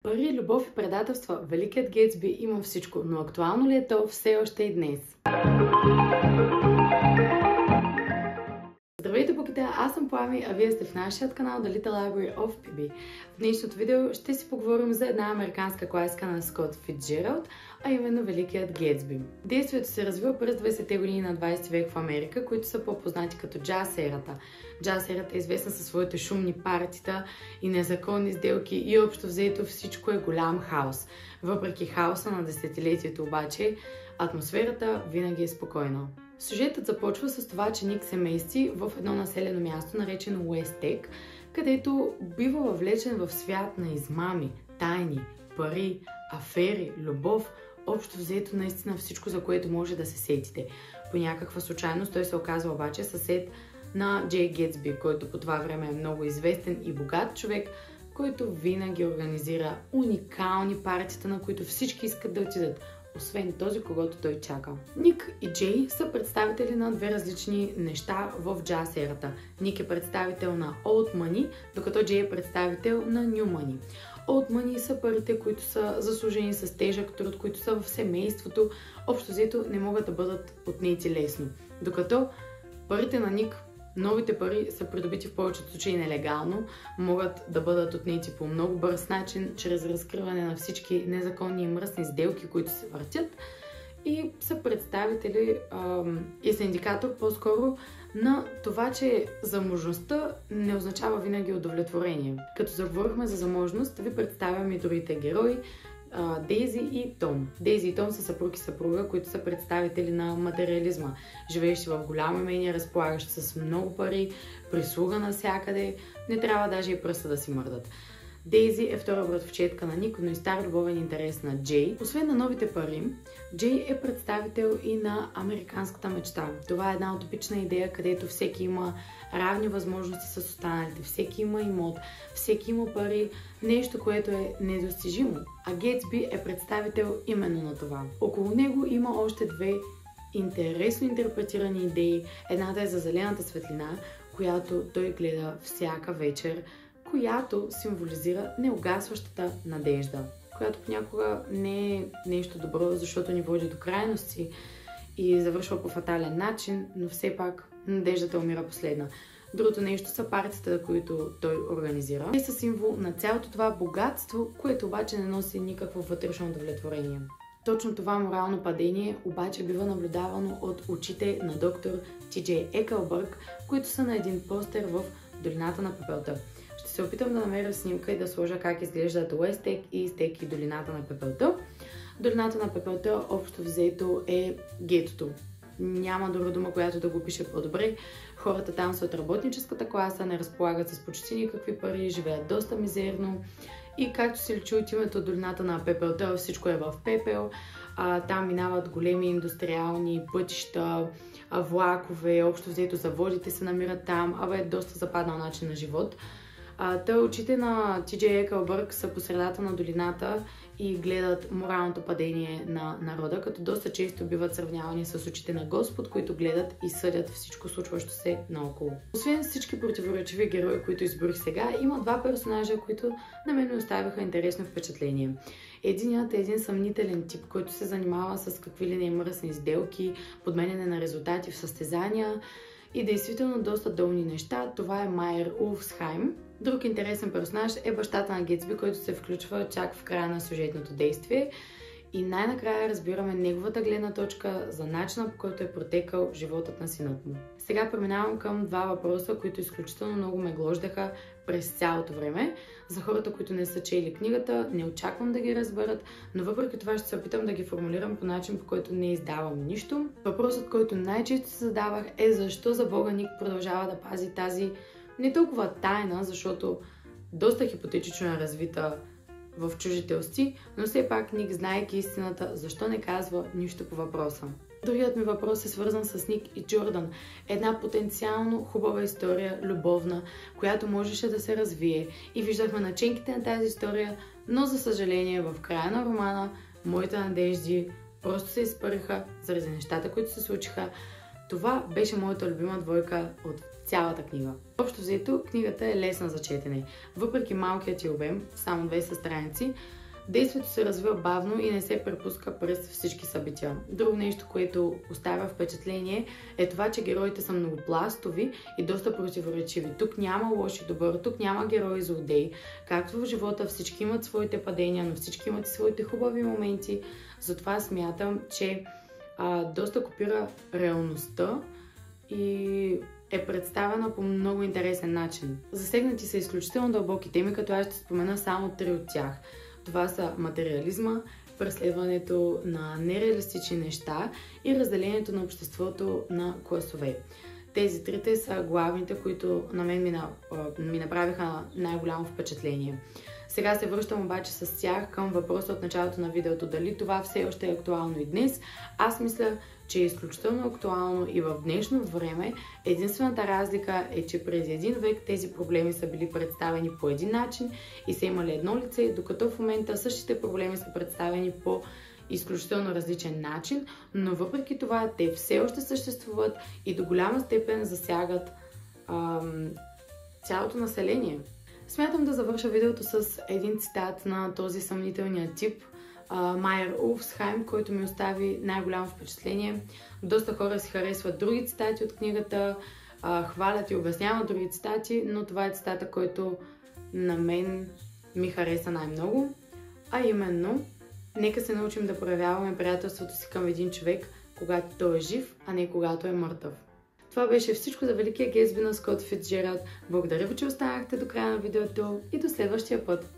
Пари, любов и предателства. Великият Гетсби има всичко, но актуално ли е то все още и днес? Здравейте, буките! Аз съм Плами, а вие сте в нашия канал The Little Library of PB. В днешното видео ще си поговорим за една американска класика на Скот Фицджералд, а именно Великият Гетсби. Действието се развива през 20-те години на 20 век в Америка, които са по-познати като джаз ерата. Джаз ерата е известна със своите шумни партита и незаконни сделки и общо взето всичко е голям хаос. Въпреки хаоса на десетилетието обаче, атмосферата винаги е спокойна. Сюжетът започва с това, че Ник се мести в едно населено място, наречено Уестек, където бива въвлечен в свят на измами, тайни, пари, афери, любов, общо взето наистина всичко, за което може да се сетите. По някаква случайност той се оказва обаче съсед на Джей Гетсби, който по това време е много известен и богат човек, който винаги организира уникални партита, на които всички искат да отидат, освен този, когото той чака. Ник и Джей са представители на две различни неща в джаз ерата. Ник е представител на Old Money, докато Джей е представител на New Money. Old Money са парите, които са заслужени с тежък труд, които са в семейството, общо взето не могат да бъдат отнети лесно. Докато парите на Ник, новите пари са придобити в повечето случаи нелегално, могат да бъдат отнети по много бърз начин, чрез разкриване на всички незаконни и мръсни сделки, които се въртят, и са представители и са индикатор по-скоро на това, че заможността не означава винаги удовлетворение. Като заговорихме за заможност, ви представям и другите герои, Дейзи и Том. Дейзи и Том са съпруг и съпруга, които са представители на материализма, живеещи в голямо имение, разполагащи с много пари, прислуга навсякъде, не трябва даже и пръста да си мърдат. Дейзи е втора братовчетка на Ник, но и стар любовен интерес на Джей. Освен на новите пари, Джей е представител и на американската мечта. Това е една утопична идея, където всеки има равни възможности с останалите, всеки има имот, всеки има пари, нещо, което е недостижимо. А Гетсби е представител именно на това. Около него има още две интересно интерпретирани идеи. Едната е за зелената светлина, която той гледа всяка вечер, която символизира неугасващата надежда, която понякога не е нещо добро, защото ни води до крайности и завършва по фатален начин, но все пак надеждата умира последна. Другото нещо са партията, които той организира. Те са символ на цялото това богатство, което обаче не носи никакво вътрешно удовлетворение. Точно това морално падение обаче бива наблюдавано от очите на доктор Ти Джей Екълбърг, които са на един постер в Долината на пепелта. Ще се опитам да намеря снимка и да сложа как изглеждат Уестек и Истек и Долината на пепелта. Долината на пепелта общо взето е гетото. Няма друга дума, която да го пише по-добре. Хората там са от работническата класа, не разполагат с почти никакви пари, живеят доста мизерно. И както се личи от името Долината на пепелта, всичко е в пепел. Там минават големи индустриални пътища, влакове, общо взето заводите се намират там, е доста западнал начин на живот. Очите на Ти Джей Екълбърг са по средата на долината и гледат моралното падение на народа, като доста често биват сравнявани с очите на Господ, които гледат и съдят всичко случващо се наоколо. Освен всички противоречиви герои, които изборих сега, има два персонажа, които на мен ми оставиха интересно впечатление. Единият е един съмнителен тип, който се занимава с какви ли не мръсни сделки, подменяне на резултати в състезания и действително доста долни неща. Това е Майер Улфсхайм. Друг интересен персонаж е бащата на Гетсби, който се включва чак в края на сюжетното действие и най-накрая разбираме неговата гледна точка за начина, по който е протекал животът на синът му. Сега преминавам към два въпроса, които изключително много ме глождаха през цялото време. За хората, които не са чели книгата, не очаквам да ги разберат, но въпреки това ще се опитам да ги формулирам по начин, по който не издавам нищо. Въпросът, който най-често се задавах, е защо за Бога Ник продължава да пази тази не толкова тайна, защото доста хипотетично е развита в чужите усти, но все пак Ник, знаейки истината, защо не казва нищо по въпроса. Другият ми въпрос е свързан с Ник и Джордан. Една потенциално хубава история, любовна, която можеше да се развие и виждахме начинките на тази история, но за съжаление в края на романа моите надежди просто се изпариха заради нещата, които се случиха. Това беше моята любима двойка от цялата книга. Общо взето, книгата е лесна за четене. Въпреки малкият ѝ обем, само 200 страници, действието се развива бавно и не се препуска през всички събития. Друго нещо, което оставя впечатление, е това, че героите са многопластови и доста противоречиви. Тук няма лош и добър, тук няма герой и злодей. Както в живота всички имат своите падения, но всички имат и своите хубави моменти. Затова смятам, че доста копира реалността и е представена по много интересен начин. Засегнати са изключително дълбоки теми, като аз ще спомена само 3 от тях. Това са материализма, преследването на нереалистични неща и разделението на обществото на класове. Тези трите са главните, които на мен ми направиха най-голямо впечатление. Сега се връщам обаче с тях към въпроса от началото на видеото, дали това все още е актуално и днес. Аз мисля, че е изключително актуално и в днешно време. Единствената разлика е, че през един век тези проблеми са били представени по един начин и са имали едно лице, докато в момента същите проблеми са представени по изключително различен начин, но въпреки това те все още съществуват и до голяма степен засягат цялото население. Смятам да завърша видеото с един цитат на този съмнителния тип, Майер Улфсхайм, който ми остави най-голямо впечатление. Доста хора си харесват други цитати от книгата, хвалят и обясняват други цитати, но това е цитата, който на мен ми хареса най-много. А именно, нека се научим да проявяваме приятелството си към един човек, когато той е жив, а не когато е мъртъв. Това беше всичко за Великия Гетсби на Скот Фицджералд. Благодаря ви, че останахте до края на видеото и до следващия път!